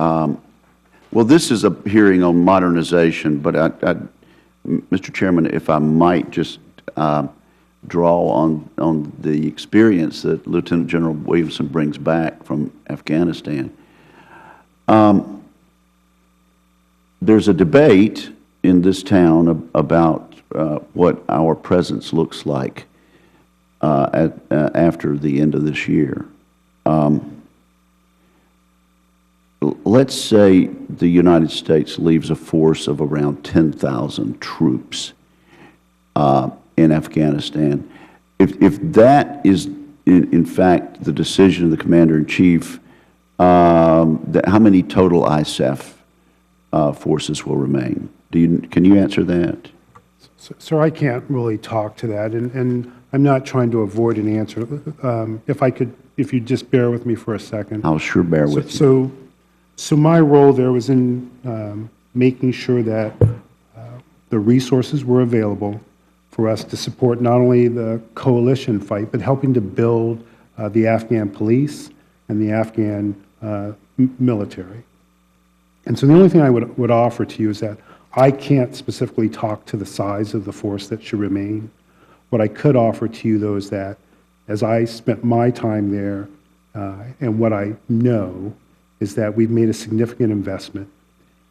Well, this is a hearing on modernization, but Mr. Chairman, if I might just draw on the experience that Lieutenant General Williamson brings back from Afghanistan. There's a debate in this town about what our presence looks like after the end of this year. Let's say the United States leaves a force of around 10,000 troops in Afghanistan. If that is, in fact, the decision of the Commander-in-Chief, how many total ISAF forces will remain? Can you answer that? Sir, I can't really talk to that, and I'm not trying to avoid an answer. If you'd just bear with me for a second. I'll sure bear with you. So my role there was in making sure that the resources were available for us to support not only the coalition fight, but helping to build the Afghan police and the Afghan military. And so the only thing I would offer to you is that I can't specifically talk to the size of the force that should remain. What I could offer to you, though, is that as I spent my time there, and what I know is that we've made a significant investment.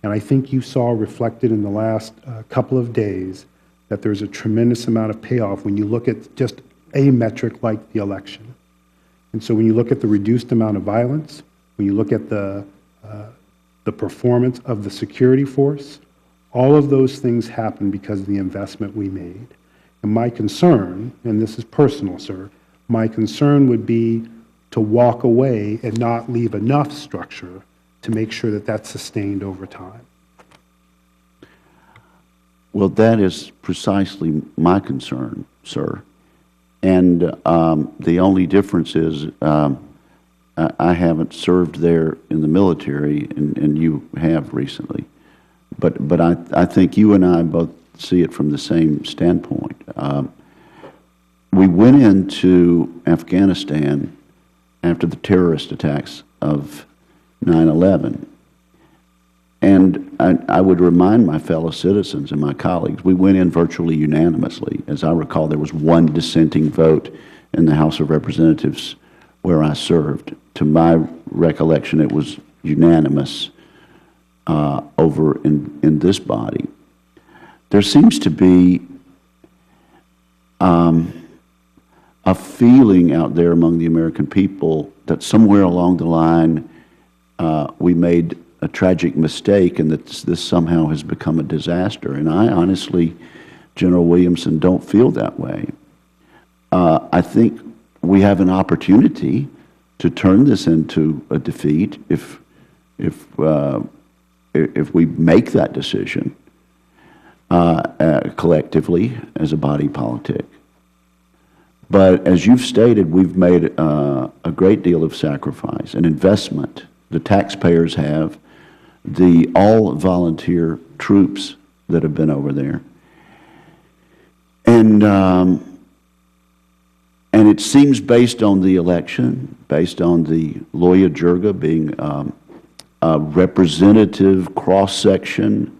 And I think you saw reflected in the last couple of days that there's a tremendous amount of payoff when you look at just a metric like the election. And so when you look at the reduced amount of violence, when you look at the performance of the security force, all of those things happen because of the investment we made. And my concern, and this is personal, sir, my concern would be to walk away and not leave enough structure to make sure that that's sustained over time. Well, that is precisely my concern, sir. And the only difference is I haven't served there in the military, and you have recently. But I think you and I both see it from the same standpoint. We went into Afghanistan after the terrorist attacks of 9/11. And I would remind my fellow citizens and my colleagues, we went in virtually unanimously. As I recall, there was one dissenting vote in the House of Representatives where I served. To my recollection, it was unanimous over in this body. There seems to be a feeling out there among the American people that somewhere along the line we made a tragic mistake and that this somehow has become a disaster. And I honestly, General Williamson, don't feel that way. I think we have an opportunity to turn this into a defeat if we make that decision collectively as a body politic. But as you've stated, we've made a great deal of sacrifice and investment. The taxpayers have, the all-volunteer troops that have been over there. And it seems based on the election, based on the Loya Jirga being a representative cross-section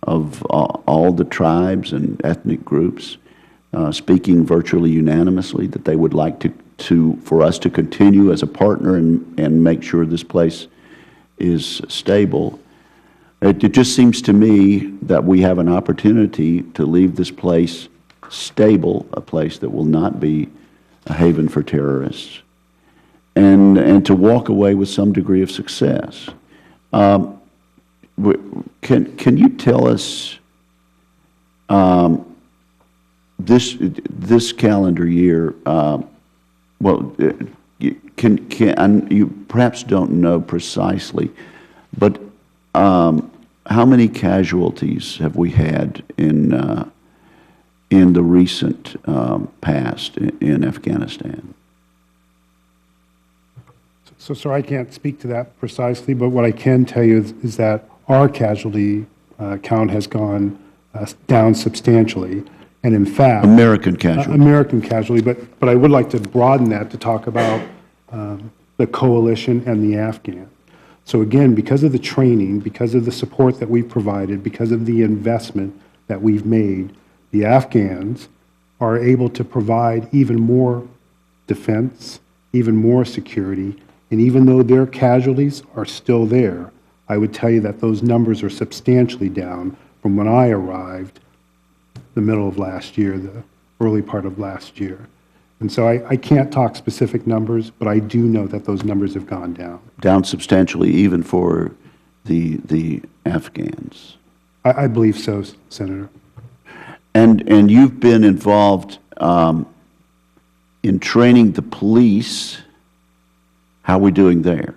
of all the tribes and ethnic groups, speaking virtually unanimously that they would like for us to continue as a partner and make sure this place is stable. It just seems to me that we have an opportunity to leave this place stable, a place that will not be a haven for terrorists, and to walk away with some degree of success. Can you tell us this calendar year? Well, you perhaps don't know precisely, but how many casualties have we had in the recent past in Afghanistan? So, sir, I can't speak to that precisely, but what I can tell you is that our casualty count has gone down substantially. And in fact, American casualty. American casualty, but I would like to broaden that to talk about the coalition and the Afghan. So again, because of the training, because of the support that we've provided, because of the investment that we've made, the Afghans are able to provide even more defense, even more security, and even though their casualties are still there, I would tell you that those numbers are substantially down from when I arrived the middle of last year, the early part of last year. And so I can't talk specific numbers, but I do know that those numbers have gone down. Down substantially even for the Afghans. I believe so, Senator. And you've been involved in training the police. How are we doing there?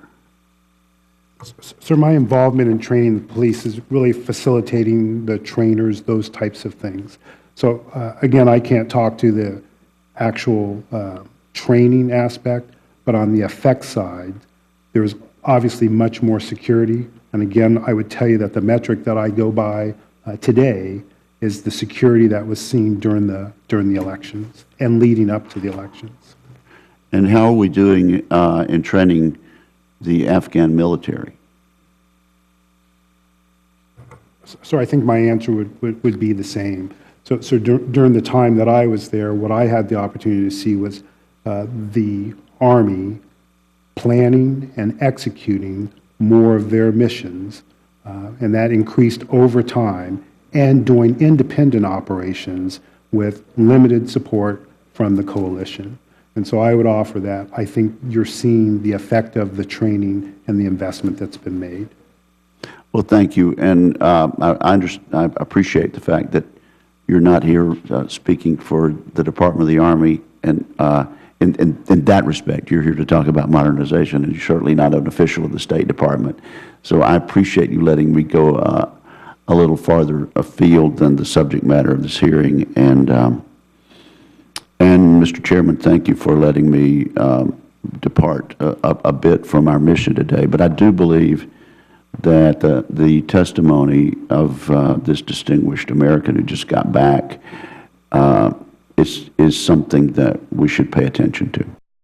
Sir, my involvement in training the police is really facilitating the trainers, those types of things. So again, I can't talk to the actual training aspect, but on the effect side, there's obviously much more security. And again, I would tell you that the metric that I go by today is the security that was seen during the elections and leading up to the elections. And how are we doing in training the Afghan military? So I think my answer would be the same. So during the time that I was there, what I had the opportunity to see was the Army planning and executing more of their missions, and that increased over time, and doing independent operations with limited support from the coalition. And so I would offer that. I think you're seeing the effect of the training and the investment that's been made. Well, thank you. And I appreciate the fact that you're not here speaking for the Department of the Army. And in that respect, you're here to talk about modernization, and you're certainly not an official of the State Department. So I appreciate you letting me go a little farther afield than the subject matter of this hearing. And Mr. Chairman, thank you for letting me depart a bit from our mission today. But I do believe that the testimony of this distinguished American who just got back is something that we should pay attention to.